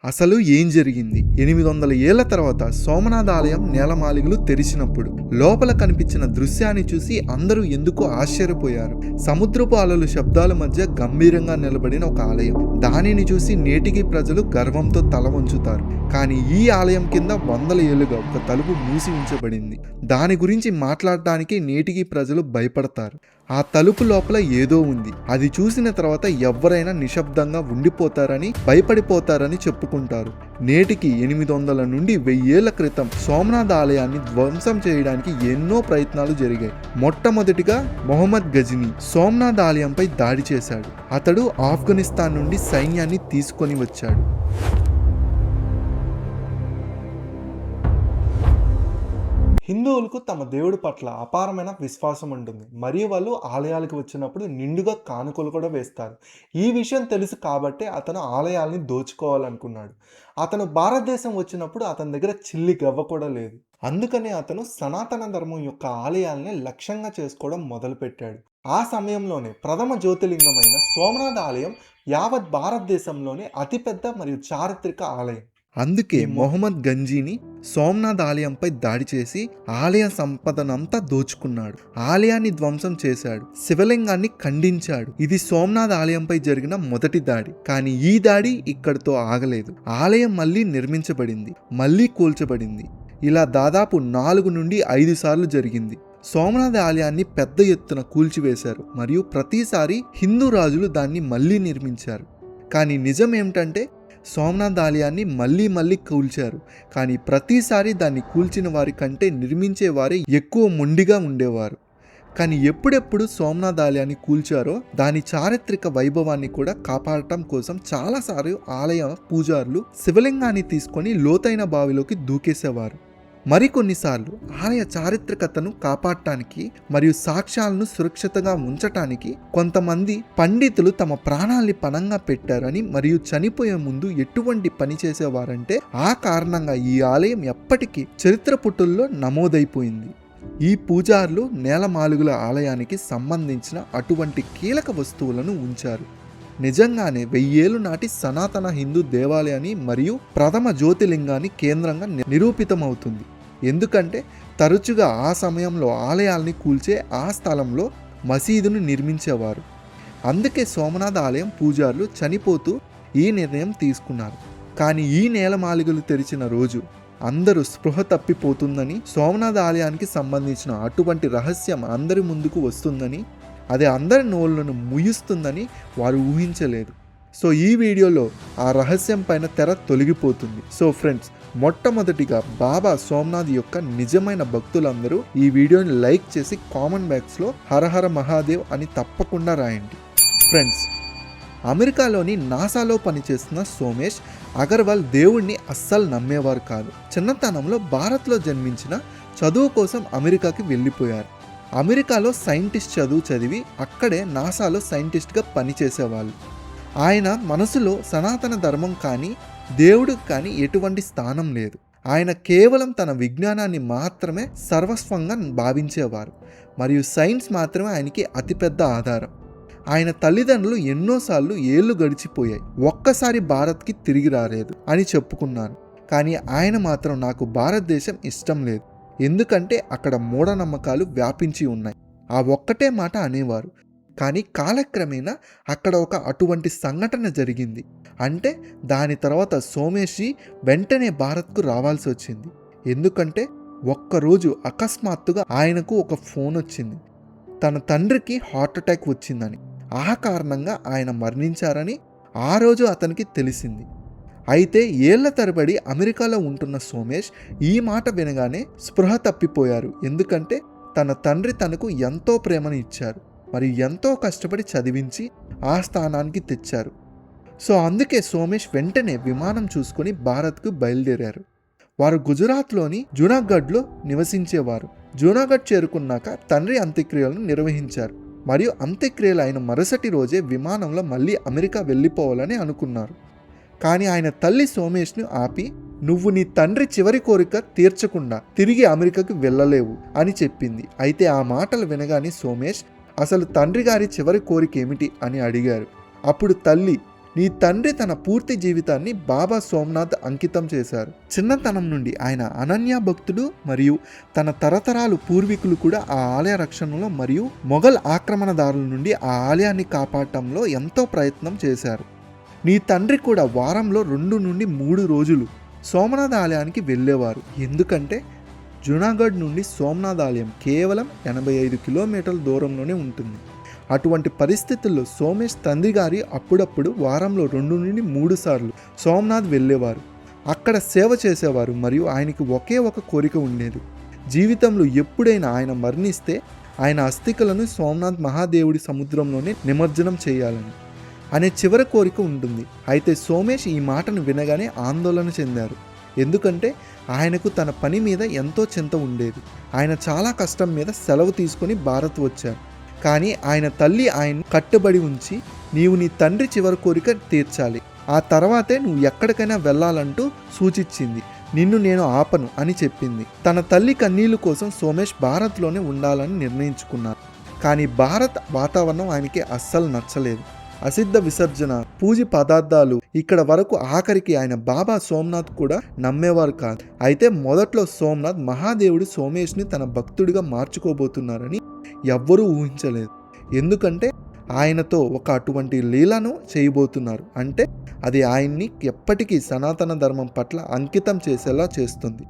అసలు ఏం జరిగింది? 800 ఏళ్ల తర్వాత సోమనాథ ఆలయం నేలమాళిగలు తెరిచినప్పుడు లోపల కనిపించిన దృశ్యాన్ని చూసి అందరూ ఎందుకో ఆశ్చర్యపోయారు. సముద్రపు అలలు శబ్దాల మధ్య గంభీరంగా నిలబడిన ఒక ఆలయం. దానిని చూసి నేటికి ప్రజలు గర్వంతో తల వంచుతారు. కానీ ఈ ఆలయం కింద వందల ఏళ్లుగా ఒక తలుపు మూసి ఉంచబడింది. దాని గురించి మాట్లాడటానికి నేటికి ప్రజలు భయపడతారు. ఆ తలుపు లోపల ఏదో ఉంది. అది చూసిన తర్వాత ఎవరైనా నిశ్శబ్దంగా ఉండిపోతారని, భయపడిపోతారని చెప్పుకుంటారు. నేటికి 800 నుండి 1000 ఏళ్ల క్రితం సోమనాథ ఆలయాన్ని ధ్వంసం చేయడానికి ఎన్నో ప్రయత్నాలు జరిగాయి. మొట్టమొదటిగా మొహమ్మద్ గజనీ సోమనాథ ఆలయంపై దాడి చేశాడు. అతడు ఆఫ్ఘనిస్తాన్ నుండి సైన్యాన్ని తీసుకొని వచ్చాడు. హిందువులకు తమ దేవుడి పట్ల అపారమైన విశ్వాసం ఉంటుంది. మరియు వాళ్ళు ఆలయాలకు వచ్చినప్పుడు నిండుగా కానుకలు కూడా వేస్తారు. ఈ విషయం తెలుసు కాబట్టే అతను ఆలయాల్ని దోచుకోవాలనుకున్నాడు. అతను భారతదేశం వచ్చినప్పుడు అతని దగ్గర చిల్లి గవ్వ కూడా లేదు. అందుకనే అతను సనాతన ధర్మం యొక్క ఆలయాల్ని లక్ష్యంగా చేసుకోవడం మొదలుపెట్టాడు. ఆ సమయంలోనే ప్రథమ జ్యోతిర్లింగమైన సోమనాథ ఆలయం యావత్ భారతదేశంలోనే అతిపెద్ద మరియు చారిత్రక ఆలయం. అందుకే మొహమ్మద్ గంజీని సోమనాథ్ ఆలయంపై దాడి చేసి ఆలయ సంపదనంతా దోచుకున్నాడు. ఆలయాన్ని ధ్వంసం చేశాడు. శివలింగాన్ని ఖండించాడు. ఇది సోమనాథ్ ఆలయంపై జరిగిన మొదటి దాడి. కానీ ఈ దాడి ఇక్కడితో ఆగలేదు. ఆలయం మళ్ళీ నిర్మించబడింది, మళ్ళీ కూల్చబడింది. ఇలా దాదాపు 4 నుండి 5 సార్లు జరిగింది. సోమనాథ ఆలయాన్ని పెద్ద ఎత్తున కూల్చివేశారు మరియు ప్రతిసారి హిందూ రాజులు దాన్ని మళ్ళీ నిర్మించారు. కానీ నిజం ఏమిటంటే సోమనాథ ఆలయాన్ని మళ్ళీ కూల్చారు. కానీ ప్రతిసారి దాన్ని కూల్చిన వారి కంటే నిర్మించే వారే ఎక్కువ మొండిగా ఉండేవారు. కానీ ఎప్పుడెప్పుడు సోమనాథ ఆలయాన్ని కూల్చారో దాని చారిత్రక వైభవాన్ని కూడా కాపాడటం కోసం చాలాసార్లు ఆలయ పూజారులు శివలింగాన్ని తీసుకొని లోతైన బావిలోకి దూకేసేవారు. మరికొన్నిసార్లు ఆలయ చారిత్రకతను కాపాడటానికి మరియు సాక్ష్యాలను సురక్షితంగా ఉంచటానికి కొంతమంది పండితులు తమ ప్రాణాల్ని పణంగా పెట్టారని మరియు చనిపోయే ముందు ఎటువంటి పని చేసేవారంటే ఆ కారణంగా ఈ ఆలయం ఎప్పటికీ చరిత్ర పుటల్లో నమోదైపోయింది. ఈ పూజారులు నేలమాళిగల ఆలయానికి సంబంధించిన అటువంటి కీలక వస్తువులను ఉంచారు. నిజంగానే 1000 ఏళ్ల నాటి సనాతన హిందూ దేవాలయాన్ని మరియు ప్రథమ జ్యోతిర్లింగాన్ని కేంద్రంగా నిరూపితమవుతుంది. ఎందుకంటే తరచుగా ఆ సమయంలో ఆలయాల్ని కూల్చే ఆ స్థలంలో మసీదును నిర్మించేవారు. అందుకే సోమనాథ ఆలయం పూజారులు చనిపోతూ ఈ నిర్ణయం తీసుకున్నారు. కానీ ఈ నేలమాళిగలు తెరిచిన రోజు అందరూ స్పృహ తప్పిపోతుందని, సోమనాథ ఆలయానికి సంబంధించిన అటువంటి రహస్యం అందరి ముందుకు వస్తుందని, అది అందరి నోళ్లను ముయిస్తుందని వారు ఊహించలేదు. సో ఈ వీడియోలో ఆ రహస్యం పైన తెర తొలగిపోతుంది. సో ఫ్రెండ్స్, మొట్టమొదటిగా బాబా సోమనాథ్ యొక్క నిజమైన భక్తులందరూ ఈ వీడియోని లైక్ చేసి కామెంట్ బాక్స్లో హరహర మహాదేవ్ అని తప్పకుండా రాయండి. ఫ్రెండ్స్, అమెరికాలోని నాసాలో పనిచేస్తున్న సోమేష్ అగర్వాల్ దేవుణ్ణి అస్సలు నమ్మేవారు కాదు. చిన్నతనంలో భారత్లో జన్మించిన చదువు కోసం అమెరికాకి వెళ్ళిపోయారు. అమెరికాలో సైంటిస్ట్ చదువు చదివి అక్కడే నాసాలో సైంటిస్ట్గా పనిచేసేవాళ్ళు. ఆయన మనసులో సనాతన ధర్మం కానీ దేవుడికి కానీ ఎటువంటి స్థానం లేదు. ఆయన కేవలం తన విజ్ఞానాన్ని మాత్రమే సర్వస్వంగా భావించేవారు మరియు సైన్స్ మాత్రమే ఆయనకి అతిపెద్ద ఆధారం. ఆయన తల్లిదండ్రులు ఎన్నోసార్లు ఏళ్ళు గడిచిపోయాయి, ఒక్కసారి భారత్కి తిరిగి రాలేదు అని చెప్పుకున్నారు. కానీ ఆయన మాత్రం నాకు భారతదేశం ఇష్టం లేదు, ఎందుకంటే అక్కడ మూఢనమ్మకాలు వ్యాపించి ఉన్నాయి, ఆ ఒక్కటే మాట అనేవారు. కానీ కాలక్రమేణా అక్కడ ఒక అటువంటి సంఘటన జరిగింది. అంటే దాని తర్వాత సోమేష్ వెంటనే భారత్కు రావాల్సి వచ్చింది. ఎందుకంటే ఒక్కరోజు అకస్మాత్తుగా ఆయనకు ఒక ఫోన్ వచ్చింది, తన తండ్రికి హార్ట్ అటాక్ వచ్చిందని. ఆ కారణంగా ఆయన మరణించారని ఆ రోజు అతనికి తెలిసింది. అయితే ఏళ్ల తరబడి అమెరికాలో ఉంటున్న సోమేష్ ఈ మాట వినగానే స్పృహ తప్పిపోయారు. ఎందుకంటే తన తండ్రి తనకు ఎంతో ప్రేమను ఇచ్చారు మరియు ఎంతో కష్టపడి చదివించి ఆ స్థానానికి తెచ్చారు. సో అందుకే సోమేష్ వెంటనే విమానం చూసుకొని భారత్కు బయలుదేరారు. వారు గుజరాత్లోని జూనాగఢ్లో నివసించేవారు. జూనాగఢ్ చేరుకున్నాక తండ్రి అంత్యక్రియలను నిర్వహించారు మరియు అంత్యక్రియలు అయిన మరుసటి రోజే విమానంలో మళ్ళీ అమెరికా వెళ్ళిపోవాలని అనుకున్నారు. కానీ ఆయన తల్లి సోమేష్ను ఆపి, నువ్వు నీ తండ్రి చివరి కోరిక తీర్చకుండా తిరిగి అమెరికాకు వెళ్ళలేవు అని చెప్పింది. అయితే ఆ మాటలు వినగానే సోమేష్ అసలు తండ్రి గారి చివరి కోరిక ఏమిటి అని అడిగారు. అప్పుడు తల్లి, నీ తండ్రి తన పూర్తి జీవితాన్ని బాబా సోమనాథ్ అంకితం చేశారు. చిన్నతనం నుండి ఆయన అనన్య భక్తుడు మరియు తన తరతరాలు పూర్వీకులు కూడా ఆ ఆలయ రక్షణలో మరియు మొఘల్ ఆక్రమణదారుల నుండి ఆ ఆలయాన్ని కాపాడటంలో ఎంతో ప్రయత్నం చేశారు. నీ తండ్రి కూడా వారంలో 2 నుండి 3 రోజులు సోమనాథ్ ఆలయానికి వెళ్ళేవారు. ఎందుకంటే జునాగఢ్ నుండి సోమనాథ్ ఆలయం కేవలం 85 కిలోమీటర్ల దూరంలోనే ఉంటుంది. అటువంటి పరిస్థితుల్లో సోమేష్ తండ్రి గారి అప్పుడప్పుడు వారంలో 2 నుండి 3 సార్లు సోమనాథ్ వెళ్ళేవారు. అక్కడ సేవ చేసేవారు మరియు ఆయనకి ఒకే ఒక కోరిక ఉండేది. జీవితంలో ఎప్పుడైనా ఆయన మరణిస్తే ఆయన అస్థికలను సోమనాథ్ మహాదేవుడి సముద్రంలోనే నిమజ్జనం చేయాలని అనే చివరి కోరిక ఉంటుంది. అయితే సోమేష్ ఈ మాటను వినగానే ఆందోళన చెందారు. ఎందుకంటే ఆయనకు తన పని మీద ఎంతో చింత ఉండేది. ఆయన చాలా కష్టం మీద సెలవు తీసుకొని భారత్ వచ్చారు. కానీ ఆయన తల్లి ఆయన కట్టుబడి ఉంచి, నీవు నీ తండ్రి చివరి కోరిక తీర్చాలి, ఆ తర్వాతే నువ్వు ఎక్కడికైనా వెళ్ళాలంటూ సూచించింది. నిన్ను నేను ఆపను అని చెప్పింది. తన తల్లి కన్నీళ్లు కోసం సోమేష్ భారత్లోనే ఉండాలని నిర్ణయించుకున్నారు. కానీ భారత్ వాతావరణం ఆయనకి అస్సలు నచ్చలేదు. అసిద్ధ విసర్జన, పూజ పదార్థాలు, ఇక్కడ వరకు ఆఖరికి ఆయన బాబా సోమనాథ్ కూడా నమ్మేవారు కాదు. అయితే మొదట్లో సోమనాథ్ మహాదేవుడు సోమేష్ని తన భక్తుడిగా మార్చుకోబోతున్నారని ఎవ్వరూ ఊహించలేదు. ఎందుకంటే ఆయనతో ఒక అటువంటి లీలను చేయబోతున్నారు. అంటే అది ఆయన్ని ఎప్పటికీ సనాతన ధర్మం పట్ల అంకితం చేసేలా చేస్తుంది.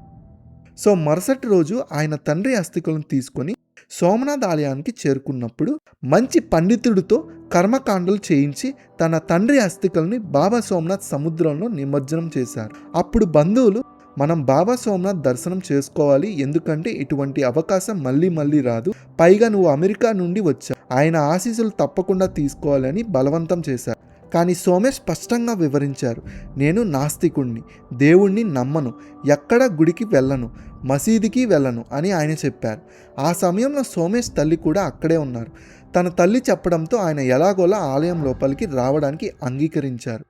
సో మరుసటి రోజు ఆయన తండ్రి అస్థికలను తీసుకొని సోమనాథ్ ఆలయానికి చేరుకున్నప్పుడు మంచి పండితుడితో కర్మకాండలు చేయించి తన తండ్రి అస్థికల్ని బాబా సోమనాథ్ సముద్రంలో నిమజ్జనం చేశారు. అప్పుడు బంధువులు, మనం బాబా సోమనాథ్ దర్శనం చేసుకోవాలి, ఎందుకంటే ఇటువంటి అవకాశం మళ్ళీ రాదు, పైగా నువ్వు అమెరికా నుండి వచ్చావు, ఆయన ఆశీస్సులు తప్పకుండా తీసుకోవాలని బలవంతం చేశారు. కానీ సోమేష్ స్పష్టంగా వివరించారు, నేను నాస్తికుణ్ణి, దేవుణ్ణి నమ్మను, ఎక్కడ గుడికి వెళ్ళను, మసీదుకి వెళ్ళను అని ఆయన చెప్పారు. ఆ సమయంలో సోమేష్ తల్లి కూడా అక్కడే ఉన్నారు. తన తల్లి చెప్పడంతో ఆయన ఎలాగోలా ఆలయం లోపలికి రావడానికి అంగీకరించారు.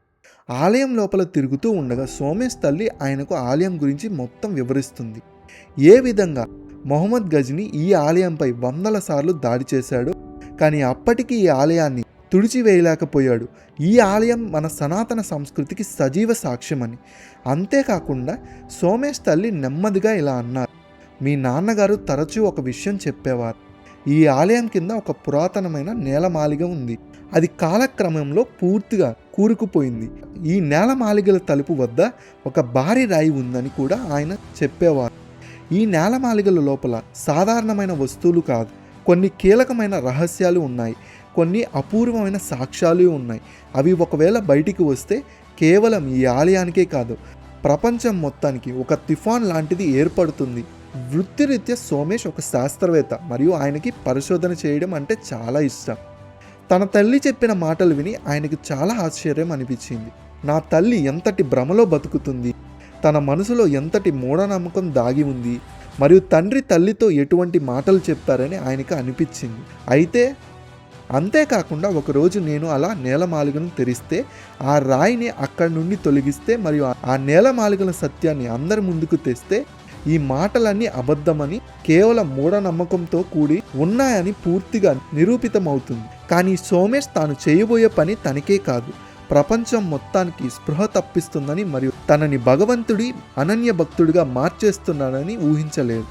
ఆలయం లోపల తిరుగుతూ ఉండగా సోమేష్ తల్లి ఆయనకు ఆలయం గురించి మొత్తం వివరిస్తుంది. ఏ విధంగా మొహమ్మద్ గజ్నీ ఈ ఆలయంపై 100 సార్లు దాడి చేశాడు, కానీ అప్పటికి ఈ ఆలయాన్ని తుడిచివేయలేకపోయాడు. ఈ ఆలయం మన సనాతన సంస్కృతికి సజీవ సాక్ష్యమని. అంతేకాకుండా సోమేష్ తల్లి నెమ్మదిగా ఇలా అన్నారు, మీ నాన్నగారు తరచూ ఒక విషయం చెప్పేవారు, ఈ ఆలయం కింద ఒక పురాతనమైన నేలమాళిగ ఉంది, అది కాలక్రమంలో పూర్తిగా కూరుకుపోయింది. ఈ నేలమాళిగల తలుపు వద్ద ఒక భారీ రాయి ఉందని కూడా ఆయన చెప్పేవారు. ఈ నేలమాళిగల లోపల సాధారణమైన వస్తువులు కాదు, కొన్ని కీలకమైన రహస్యాలు ఉన్నాయి, కొన్ని అపూర్వమైన సాక్ష్యాలు ఉన్నాయి. అవి ఒకవేళ బయటికి వస్తే కేవలం ఈ ఆలయానికే కాదు, ప్రపంచం మొత్తానికి ఒక తుఫాన్ లాంటిది ఏర్పడుతుంది. వృత్తిరీత్యా సోమేష్ ఒక శాస్త్రవేత్త మరియు ఆయనకి పరిశోధన చేయడం అంటే చాలా ఇష్టం. తన తల్లి చెప్పిన మాటలు విని ఆయనకు చాలా ఆశ్చర్యం అనిపించింది. నా తల్లి ఎంతటి భ్రమలో బతుకుతుంది, తన మనసులో ఎంతటి మూఢనమ్మకం దాగి ఉంది మరియు తండ్రి తల్లితో ఎటువంటి మాటలు చెప్పారని ఆయనకు అనిపించింది. అయితే అంతేకాకుండా ఒకరోజు నేను అలా నేలమాళిగను తెరిస్తే ఆ రాయిని అక్కడి నుండి తొలగిస్తే మరియు ఆ నేలమాళిగల సత్యాన్ని అందరి ముందుకు తెస్తే ఈ మాటలన్నీ అబద్ధమని, కేవలం మూఢనమ్మకంతో కూడి ఉన్నాయని పూర్తిగా నిరూపితమవుతుంది. కానీ సోమేష్ తాను చేయబోయే పని తనకే కాదు, ప్రపంచం మొత్తానికి స్పృహ తప్పిస్తుందని మరియు తనని భగవంతుడి అనన్య భక్తుడిగా మార్చేస్తున్నాడని ఊహించలేదు.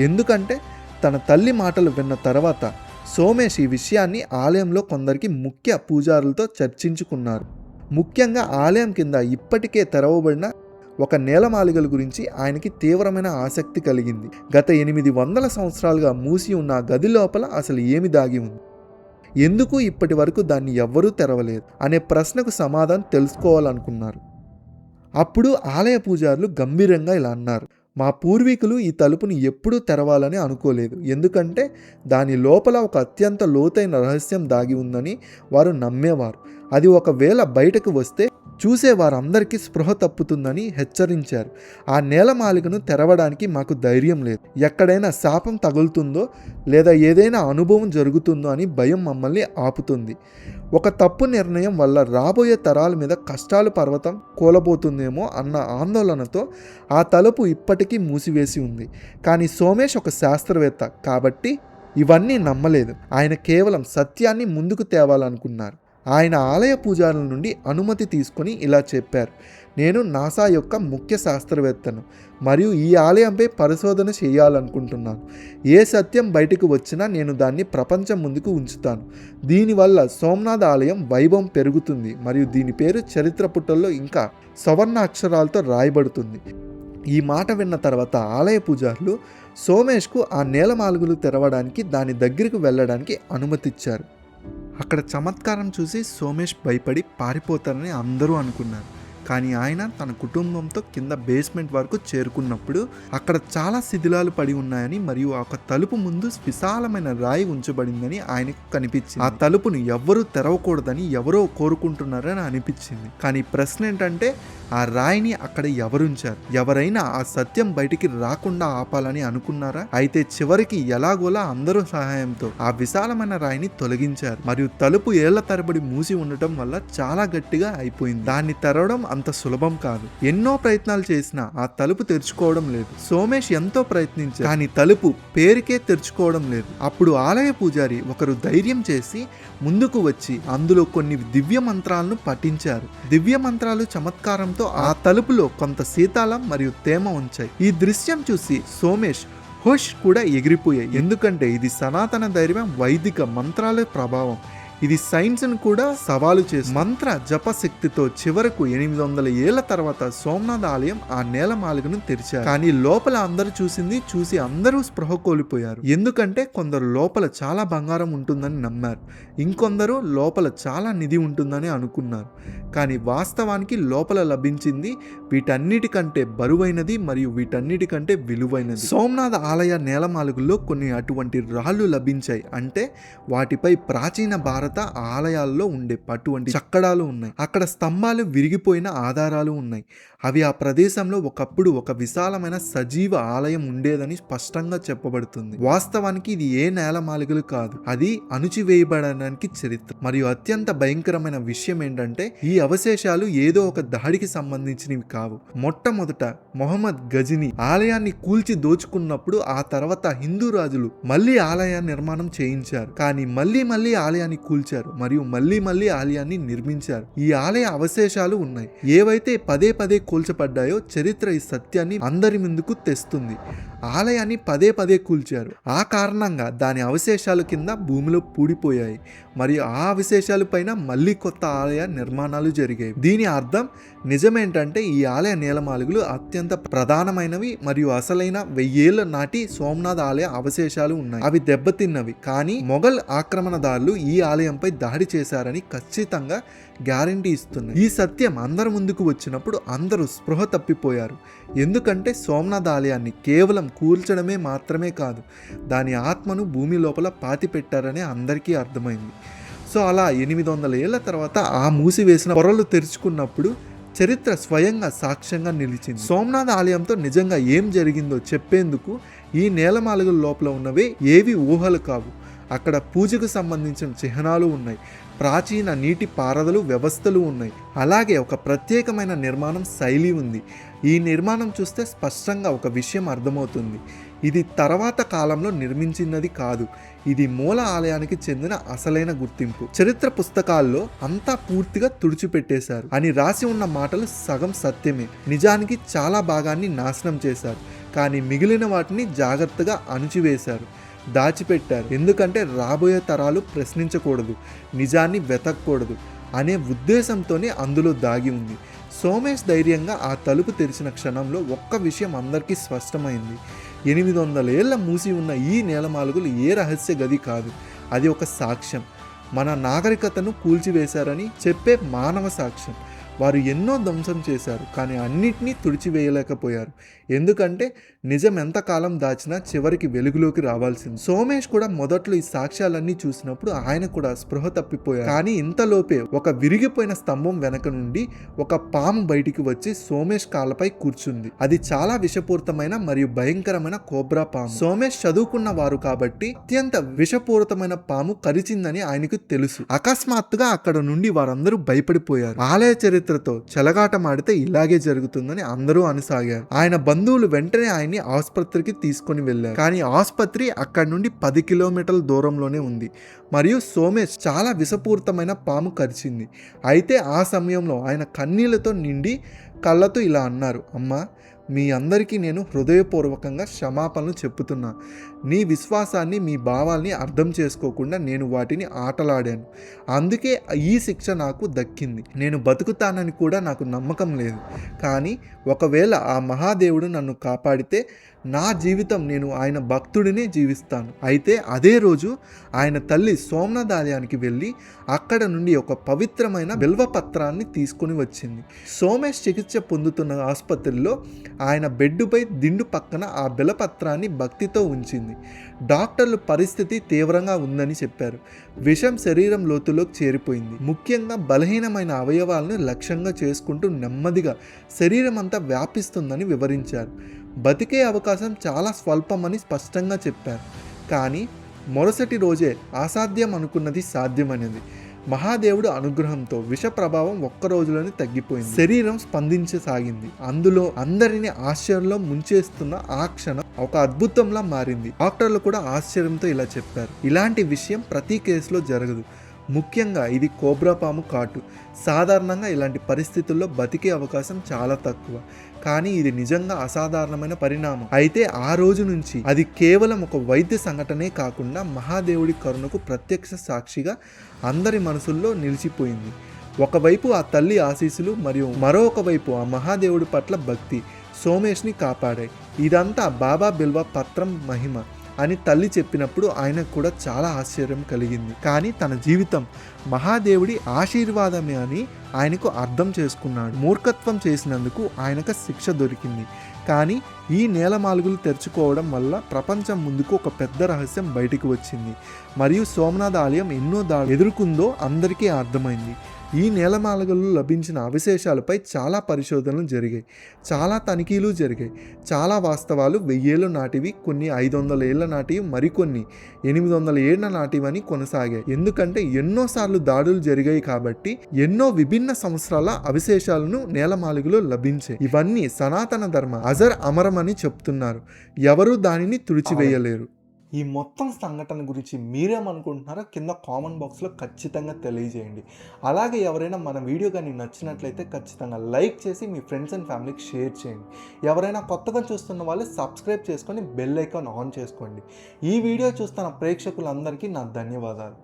ఎందుకంటే తన తల్లి మాటలు విన్న తర్వాత సోమేష్ ఈ విషయాన్ని ఆలయంలో కొందరికి ముఖ్య పూజారులతో చర్చించుకున్నారు. ముఖ్యంగా ఆలయం కింద ఇప్పటికే తెరవబడిన ఒక నేలమాళిగల గురించి ఆయనకి తీవ్రమైన ఆసక్తి కలిగింది. గత 800 సంవత్సరాలుగా మూసి ఉన్న ఆ గది లోపల అసలు ఏమి దాగి ఉంది, ఎందుకు ఇప్పటి వరకు దాన్ని ఎవ్వరూ తెరవలేదు అనే ప్రశ్నకు సమాధానం తెలుసుకోవాలనుకున్నారు. అప్పుడు ఆలయ పూజారులు గంభీరంగా ఇలా అన్నారు, మా పూర్వీకులు ఈ తలుపుని ఎప్పుడూ తెరవాలని అనుకోలేదు, ఎందుకంటే దాని లోపల ఒక అత్యంత లోతైన రహస్యం దాగి ఉందని వారు నమ్మేవారు. అది ఒకవేళ బయటకు వస్తే చూసే వారందరికీ స్పృహ తప్పుతుందని హెచ్చరించారు. ఆ నేలమాళిగను తెరవడానికి మాకు ధైర్యం లేదు, ఎక్కడైనా శాపం తగులుతుందో లేదా ఏదైనా అనుభవం జరుగుతుందో అని భయం మమ్మల్ని ఆపుతుంది. ఒక తప్పు నిర్ణయం వల్ల రాబోయే తరాల మీద కష్టాలు పర్వతం కూలబోతుందేమో అన్న ఆందోళనతో ఆ తలుపు ఇప్పటికీ మూసివేసి ఉంది. కానీ సోమేష్ ఒక శాస్త్రవేత్త కాబట్టి ఇవన్నీ నమ్మలేదు. ఆయన కేవలం సత్యాన్ని ముందుకు తేవాలనుకున్నారు. ఆయన ఆలయ పూజారుల నుండి అనుమతి తీసుకొని ఇలా చెప్పారు: నేను నాసా యొక్క ముఖ్య శాస్త్రవేత్తను మరియు ఈ ఆలయంపై పరిశోధన చేయాలనుకుంటున్నాను. ఏ సత్యం బయటకు వచ్చినా నేను దాన్ని ప్రపంచం ముందుకు ఉంచుతాను. దీనివల్ల సోమనాథ్ ఆలయం వైభవం పెరుగుతుంది మరియు దీని పేరు చరిత్ర పుటల్లో ఇంకా సవర్ణ అక్షరాలతో రాయబడుతుంది. ఈ మాట విన్న తర్వాత ఆలయ పూజారులు సోమేష్కు ఆ నేలమాలుగులు తెరవడానికి దాని దగ్గరికి వెళ్ళడానికి అనుమతిచ్చారు. అక్కడ చమత్కారం చూసి సోమేష్ భయపడి పారిపోతారని అందరూ అనుకున్నారు. కానీ ఆయన తన కుటుంబంతో కింద బేస్మెంట్ వరకు చేరుకున్నప్పుడు అక్కడ చాలా శిథిలాలు పడి ఉన్నాయని మరియు ఒక తలుపు ముందు విశాలమైన రాయి ఉంచబడిందని ఆయనకు కనిపించింది. ఆ తలుపును ఎవ్వరూ తెరవకూడదని ఎవరో కోరుకుంటున్నారని అనిపించింది. కానీ ప్రశ్న ఏంటంటే ఆ రాయిని అక్కడ ఎవరుంచారు? ఎవరైనా ఆ సత్యం బయటికి రాకుండా ఆపాలని అనుకున్నారా? అయితే చివరికి ఎలాగోలా అందరూ సహాయంతో ఆ విశాలమైన రాయిని తొలగించారు మరియు తలుపు ఏళ్ల తరబడి మూసి ఉండటం వల్ల చాలా గట్టిగా అయిపోయింది. దాన్ని తెరవడం అంత సులభం కాదు. ఎన్నో ప్రయత్నాలు చేసినా ఆ తలుపు తెరుచుకోవడం లేదు. సోమేష్ ఎంతో ప్రయత్నించారు కానీ తలుపు పేరుకే తెరుచుకోవడం లేదు. అప్పుడు ఆలయ పూజారి ఒకరు ధైర్యం చేసి ముందుకు వచ్చి అందులో కొన్ని దివ్య మంత్రాలను పఠించారు. దివ్య మంత్రాలు చమత్కారంతో ఆ తలుపులో కొంత శీతలం మరియు తేమ ఉంచాయి. ఈ దృశ్యం చూసి సోమేష్ హోష్ కూడా ఎగిరిపోయాయి. ఎందుకంటే ఇది సనాతన ధైర్యం, వైదిక మంత్రాల ప్రభావం. ఇది సైన్స్ను కూడా సవాలు చేసి మంత్ర జపశక్తితో చివరకు 800 ఏళ్ల తర్వాత సోమనాథ్ ఆలయం ఆ నేలమాలుగను తెరిచారు. కానీ లోపల అందరూ చూసి అందరూ స్పృహ కోల్పోయారు. ఎందుకంటే కొందరు లోపల చాలా బంగారం ఉంటుందని నమ్మారు, ఇంకొందరు లోపల చాలా నిధి ఉంటుందని అనుకున్నారు. కానీ వాస్తవానికి లోపల లభించింది వీటన్నిటికంటే బరువైనది మరియు వీటన్నిటికంటే విలువైనది. సోమనాథ్ ఆలయ నేలమాలుగుల్లో కొన్ని అటువంటి రాళ్ళు లభించాయి. అంటే వాటిపై ప్రాచీన భారత ఆలయాల్లో ఉండే అటువంటి చక్కడాలు ఉన్నాయి. అక్కడ స్తంభాలు విరిగిపోయిన ఆధారాలు ఉన్నాయి. అవి ఆ ప్రదేశంలో ఒకప్పుడు ఒక విశాలమైన సజీవ ఆలయం ఉండేదని స్పష్టంగా చెప్పబడుతుంది. వాస్తవానికి ఇది ఏ నేలమాలుగులు కాదు, అది అణుచివేయబడడానికి చరిత్ర. మరియు అత్యంత భయంకరమైన విషయం ఏంటంటే ఈ అవశేషాలు ఏదో ఒక దాడికి సంబంధించినవి కావు. మొట్టమొదట మొహమ్మద్ గజనీ ఆలయాన్ని కూల్చి దోచుకున్నప్పుడు ఆ తర్వాత హిందూ రాజులు మళ్ళీ ఆలయ నిర్మాణం చేయించారు. కానీ మళ్ళీ ఆలయాన్ని కూల్చారు మరియు మళ్ళీ ఆలయాన్ని నిర్మించారు. ఈ ఆలయ అవశేషాలు ఉన్నాయి. ఏవైతే పదే కూల్చబడ్డాయో చరిత్ర ఈ సత్యాన్ని అందరి ముందుకు తెస్తుంది. ఆలయాన్ని పదే కూల్చారు. ఆ కారణంగా దాని అవశేషాలు కింద భూమిలో పూడిపోయాయి మరియు ఆ అవశేషాల పైన మళ్ళీ కొత్త ఆలయ నిర్మాణాలు జరిగాయి. దీని అర్థం నిజమేంటంటే ఈ ఆలయ నేలమాలుగులు అత్యంత ప్రధానమైనవి మరియు అసలైన 1000 ఏళ్ల నాటి సోమనాథ్ ఆలయ అవశేషాలు ఉన్నాయి. అవి దెబ్బతిన్నవి, కానీ మొఘల్ ఆక్రమణదారులు ఈ ఆలయంపై దాడి చేశారని ఖచ్చితంగా గ్యారంటీ ఇస్తున్నాయి. ఈ సత్యం అందరి ముందుకు వచ్చినప్పుడు అందరూ స్పృహ తప్పిపోయారు. ఎందుకంటే సోమనాథ్ ఆలయాన్ని కేవలం కూల్చడమే మాత్రమే కాదు, దాని ఆత్మను భూమి లోపల పాతి పెట్టారని అందరికీ అర్థమైంది. సో అలా 800 ఏళ్ల తర్వాత ఆ మూసివేసిన పొరలు తెరుచుకున్నప్పుడు చరిత్ర స్వయంగా సాక్ష్యంగా నిలిచింది. సోమనాథ్ ఆలయంతో నిజంగా ఏం జరిగిందో చెప్పేందుకు ఈ నేలమాలుగుల లోపల ఉన్నవే ఏవి ఊహలు కావు. అక్కడ పూజకు సంబంధించిన చిహ్నాలు ఉన్నాయి, ప్రాచీన నీటి పారుదల వ్యవస్థలు ఉన్నాయి, అలాగే ఒక ప్రత్యేకమైన నిర్మాణం శైలి ఉంది. ఈ నిర్మాణం చూస్తే స్పష్టంగా ఒక విషయం అర్థమవుతుంది: ఇది తర్వాత కాలంలో నిర్మించినది కాదు, ఇది మూల ఆలయానికి చెందిన అసలైన గుర్తింపు. చరిత్ర పుస్తకాల్లో అంతా పూర్తిగా తుడిచిపెట్టేశారు అని రాసి ఉన్న మాటలు సగం సత్యమే. నిజానికి చాలా భాగాన్ని నాశనం చేశారు, కానీ మిగిలిన వాటిని జాగ్రత్తగా అణుచివేశారు, దాచిపెట్టారు. ఎందుకంటే రాబోయే తరాలు ప్రశ్నించకూడదు, నిజాన్ని వెతకూడదు అనే ఉద్దేశంతోనే అందులో దాగి ఉంది. సోమేష్ ధైర్యంగా ఆ తలుపు తెరిచిన క్షణంలో ఒక్క విషయం అందరికీ స్పష్టమైంది: 800 ఏళ్ల మూసి ఉన్న ఈ నేలమాలుగులు ఏ రహస్య గది కాదు, అది ఒక సాక్ష్యం. మన నాగరికతను కూల్చివేశారని చెప్పే మానవ సాక్ష్యం. వారు ఎన్నో ధ్వంసం చేశారు, కానీ అన్నిటినీ తుడిచివేయలేకపోయారు. ఎందుకంటే నిజం ఎంతకాలం దాచినా చివరికి వెలుగులోకి రావాల్సింది. సోమేష్ కూడా మొదట్లో ఈ సాక్ష్యాలన్నీ చూసినప్పుడు ఆయన కూడా స్పృహ తప్పిపోయారు. కానీ ఇంతలోపే ఒక విరిగిపోయిన స్తంభం వెనక నుండి ఒక పాము బయటికి వచ్చి సోమేష్ కాళ్ళపై కూర్చుంది. అది చాలా విషపూరితమైన మరియు భయంకరమైన కోబ్రా పాము. సోమేష్ చదువుకున్న వారు కాబట్టి అత్యంత విషపూరితమైన పాము కరిచిందని ఆయనకు తెలుసు. అకస్మాత్తుగా అక్కడ నుండి వారందరూ భయపడిపోయారు. ఆలయ చరిత్ర చరిత్రతో చెలగాటమాడితే ఇలాగే జరుగుతుందని అందరూ అనసాగారు. ఆయన బంధువులు వెంటనే ఆయన్ని ఆసుపత్రికి తీసుకొని వెళ్ళారు. కానీ ఆసుపత్రి అక్కడి నుండి 10 కిలోమీటర్ల దూరంలోనే ఉంది మరియు సోమేష్ చాలా విషపూరితమైన పాము కరిచింది. అయితే ఆ సమయంలో ఆయన కన్నీళ్లతో నిండి కళ్ళతో ఇలా అన్నారు, అమ్మా, మీ అందరికీ నేను హృదయపూర్వకంగా క్షమాపణలు చెప్పుతున్నా. నీ విశ్వాసాన్ని, మీ భావాల్ని అర్థం చేసుకోకుండా నేను వాటిని ఆటలాడాను. అందుకే ఈ శిక్ష నాకు దక్కింది. నేను బతుకుతానని కూడా నాకు నమ్మకం లేదు. కానీ ఒకవేళ ఆ మహాదేవుడు నన్ను కాపాడితే నా జీవితం నేను ఆయన భక్తుడినే జీవిస్తాను. అయితే అదే రోజు ఆయన తల్లి సోమనాథ్ ఆలయానికి వెళ్ళి అక్కడ నుండి ఒక పవిత్రమైన బిల్వపత్రాన్ని తీసుకుని వచ్చింది. సోమేష్ చికిత్స పొందుతున్న ఆసుపత్రిలో ఆయన బెడ్డుపై దిండు పక్కన ఆ బిలపత్రాన్ని భక్తితో ఉంచింది. డాక్టర్లు పరిస్థితి తీవ్రంగా ఉందని చెప్పారు. విషం శరీరం లోతులోకి చేరిపోయింది. ముఖ్యంగా బలహీనమైన అవయవాలను లక్ష్యంగా చేసుకుంటూ నెమ్మదిగా శరీరం అంతా వ్యాపిస్తుందని వివరించారు. బతికే అవకాశం చాలా స్వల్పమని స్పష్టంగా చెప్పారు. కానీ మరుసటి రోజే అసాధ్యం అనుకున్నది సాధ్యమైనది. మహాదేవుడు అనుగ్రహంతో విష ప్రభావం ఒక్క రోజులోనే తగ్గిపోయింది. శరీరం స్పందించసాగింది. అందులో అందరినీ ఆశ్చర్యంలో ముంచేస్తున్న ఆ క్షణం ఒక అద్భుతంలా మారింది. డాక్టర్లు కూడా ఆశ్చర్యంతో ఇలా చెప్పారు, ఇలాంటి విషయం ప్రతి కేసులో జరగదు. ముఖ్యంగా ఇది కోబ్రా పాము కాటు. సాధారణంగా ఇలాంటి పరిస్థితుల్లో బతికే అవకాశం చాలా తక్కువ. కానీ ఇది నిజంగా అసాధారణమైన పరిణామం. అయితే ఆ రోజు నుంచి అది కేవలం ఒక వైద్య సంఘటనే కాకుండా మహాదేవుడి కరుణకు ప్రత్యక్ష సాక్షిగా అందరి మనసుల్లో నిలిచిపోయింది. ఒకవైపు ఆ తల్లి ఆశీస్సులు మరియు మరొక వైపు ఆ మహాదేవుడి పట్ల భక్తి సోమేష్ని కాపాడాయి. ఇదంతా బాబా బిల్వ పత్రం మహిమ అని తల్లి చెప్పినప్పుడు ఆయనకు కూడా చాలా ఆశ్చర్యం కలిగింది. కానీ తన జీవితం మహాదేవుడి ఆశీర్వాదమే అని ఆయనకు అర్థం చేసుకున్నాడు. మూర్ఖత్వం చేసినందుకు ఆయనకు శిక్ష దొరికింది. కానీ ఈ నేలమాలుగులు తెరుచుకోవడం వల్ల ప్రపంచం ముందుకు ఒక పెద్ద రహస్యం బయటికి వచ్చింది మరియు సోమనాథ్ ఆలయం ఎన్నో దాడులు ఎదుర్కొందో అందరికీ అర్థమైంది. ఈ నేలమాలుగల్లో లభించిన అవశేషాలపై చాలా పరిశోధనలు జరిగాయి, చాలా తనిఖీలు జరిగాయి. చాలా వాస్తవాలు 1000 ఏళ్ళ నాటివి, కొన్ని 500 ఏళ్ల నాటివి, మరికొన్ని 800 ఏళ్ల నాటివని కొనసాగాయి. ఎందుకంటే ఎన్నోసార్లు దాడులు జరిగాయి కాబట్టి ఎన్నో విభిన్న సంవత్సరాల అవశేషాలను నేలమాలుగులో లభించాయి. ఇవన్నీ సనాతన ధర్మ అజర్ అమరమని చెప్తున్నారు. ఎవరూ దానిని తుడిచివేయలేరు. ఈ మొత్తం సంఘటన గురించి మీరేమనుకుంటున్నారో కింద కామెంట్ బాక్స్లో ఖచ్చితంగా తెలియజేయండి. అలాగే ఎవరైనా మన వీడియో కానీ నచ్చినట్లయితే ఖచ్చితంగా లైక్ చేసి మీ ఫ్రెండ్స్ అండ్ ఫ్యామిలీకి షేర్ చేయండి. ఎవరైనా కొత్తగా చూస్తున్న వాళ్ళు సబ్స్క్రైబ్ చేసుకొని బెల్ ఐకాన్ ఆన్ చేసుకోండి. ఈ వీడియో చూస్తున్న ప్రేక్షకులందరికీ నా ధన్యవాదాలు.